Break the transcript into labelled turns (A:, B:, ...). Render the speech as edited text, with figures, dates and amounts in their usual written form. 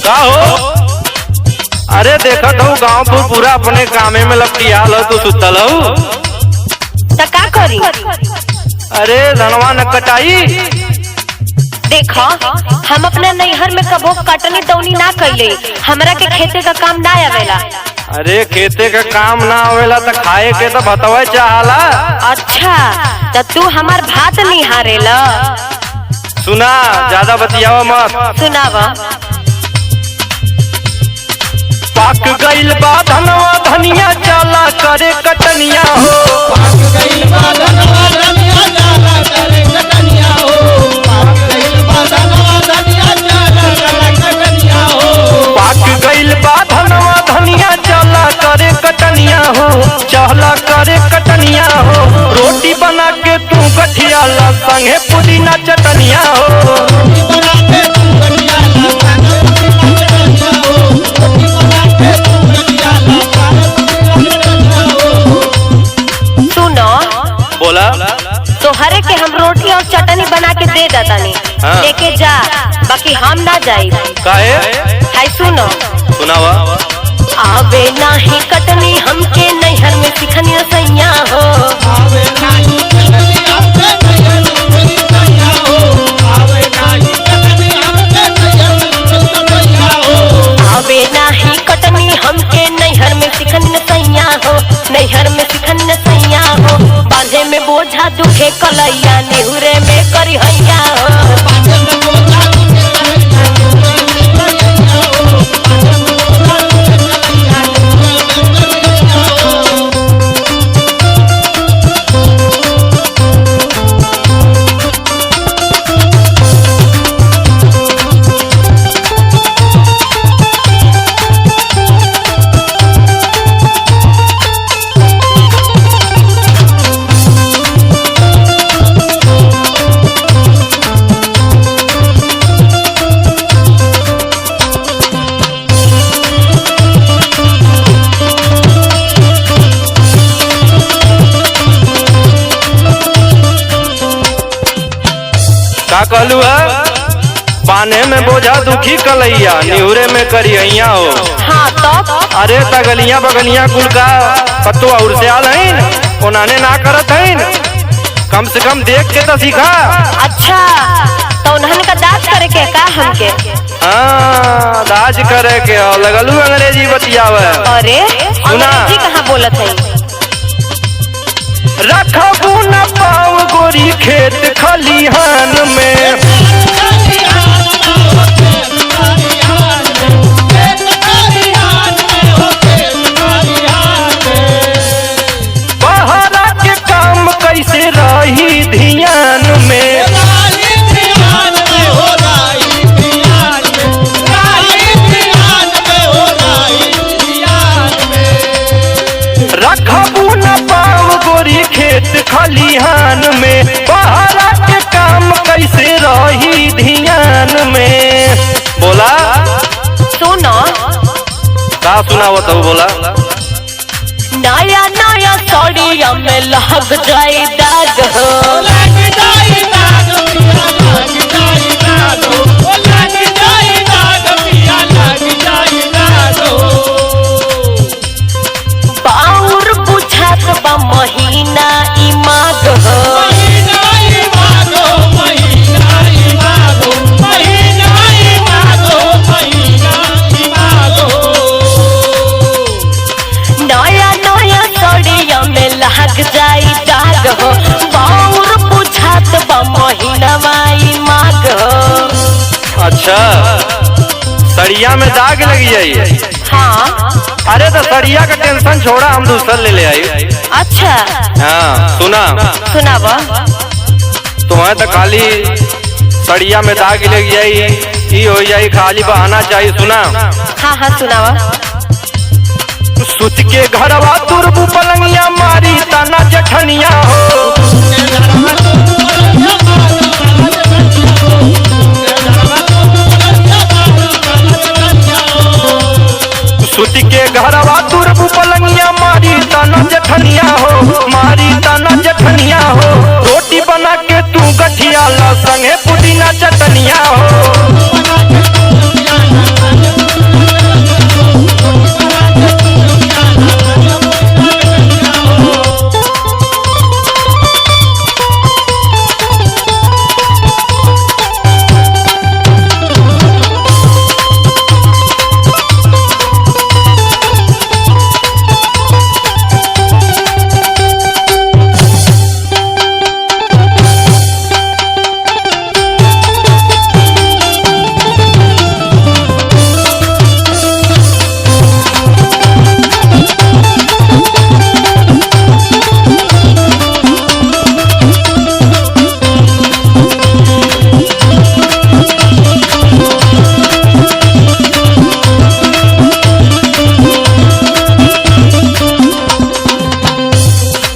A: का हो? अरे देखत हूँ गाँव पूरा अपने कामे में लपटियाल हो, तू सुतल हो
B: तो का करी?
A: अरे धनवा न कटाई।
B: देखो हम अपने नैहर में कबो कटनी दौनी ना कैले, हमरा के खेते का काम ना आवेला।
A: अरे खेते का काम ना आवेला तो खाए के तो भतवा चाहला।
B: अच्छा तो तू हमार भात निहारेला।
A: सुना ज्यादा बतियावा मत।
B: सुनावा।
A: पाक गइल बा धनवा धनिया जाला करे कटनिया हो।
C: पाक गइल बा धनवा धनिया जाला करे कटनिया हो। पाक गइल बा धनवा धनिया जाला करे कटनिया हो।
A: पाक गइल बा धनवा धनिया जाला करे कटनिया हो। चहला करे कटनिया हो। रोटी बना के तू गठिया ला संगे पुदीना चटनिया हो।
C: रोटी बना के तू गठिया ला संगे पुदीना चटनिया हो। रोटी बना के तू गठिया ला संगे पुदीना चटनिया हो।
B: सुनो
A: बोला
B: तोहरे के हम रोटी और चटनी बना के दे देतानी।
A: हाँ।
B: लेके जा, बाकी हम ना जाई।
A: काहे?
B: हाय सुनो।
A: सुनावा।
B: आवे नाही कटनी हमके नैहर में सिखनिया सैया हो।
C: आवे नाही कटनी हमके नैहर में सैया हो। आवे नाही कटनी हमके नैहर में सैया हो।
B: आवे नाही कटनी हमके नैहर में सिखनिया सैया हो। नैहर में सिखनिया सैया हो। बांधे में बोझा दुखे कलैया, नेहुरे में करी हैया हो।
C: बांधे में बोझा दुखे कलैया, नेहुरे में करी हैया हो। बांधे में बोझा दुखे कलैया, नेहुरे में करी हैया हो।
A: का कहलू है? बाने में बोझा दुखी कलैया, निहुरे में करिया हो।
B: हाँ तो
A: अरे तगलिया बगलिया कुल का पत्तो और से आल है, उन्होंने ना करत है। कम से कम देख के तो सीखा।
B: अच्छा तो उन्हन का दाज करे के का हमके?
A: हाँ दाज करे के हो। लगलू अंग्रेजी बतियावे।
B: अरे
A: सुना।
B: अंग्रेजी कहाँ बोलत है?
A: रखबू न पाव गोरी खेत खलिहान में। बहरा के काम कैसे रही ध्यान में। रखबू न पाव गोरी खेत खलिहान में। बहरा के काम कैसे रही ध्यान में। बोला
B: सुनो
A: का सुनावत हो? बोला
B: नया नया साड़िया में लग जाए दाग हो।
C: लग जाए दाग पिया, लग जाए दाग हो। लग जाए दाग पिया, लग जाए दाग हो।
B: बाउर बुझात बा महीना ई माग हो।
C: महीना ई माग हो, महीना ई माग हो। महीना ई माग हो, महीना ई माग हो।
B: नया नया साड़िया में लग जाए दाग हो। बाउर बुझात बा महीना ई माग हो।
A: अच्छा सड़िया में दाग लगी जाइए।
B: हाँ
A: अरे तो सड़िया का टेंशन छोड़ा, हम दूसर ले आई।
B: अच्छा
A: हाँ सुना।
B: सुनावा।
A: तुम्हें तो खाली सड़िया में दाग लग जाई, ही हो जाई, खाली बहाना चाहिए। सुना।
B: हाँ हाँ सुनावा।
A: सुत के घरवा तुरबू पलंगिया मारी तना जठनिया हो। सुत के घरवा तुरबू पलंगिया मारी तना जठनिया हो। मारी तना जठनिया हो। रोटी बना के तू गठिया ला संगे पुदीना चटनिया हो।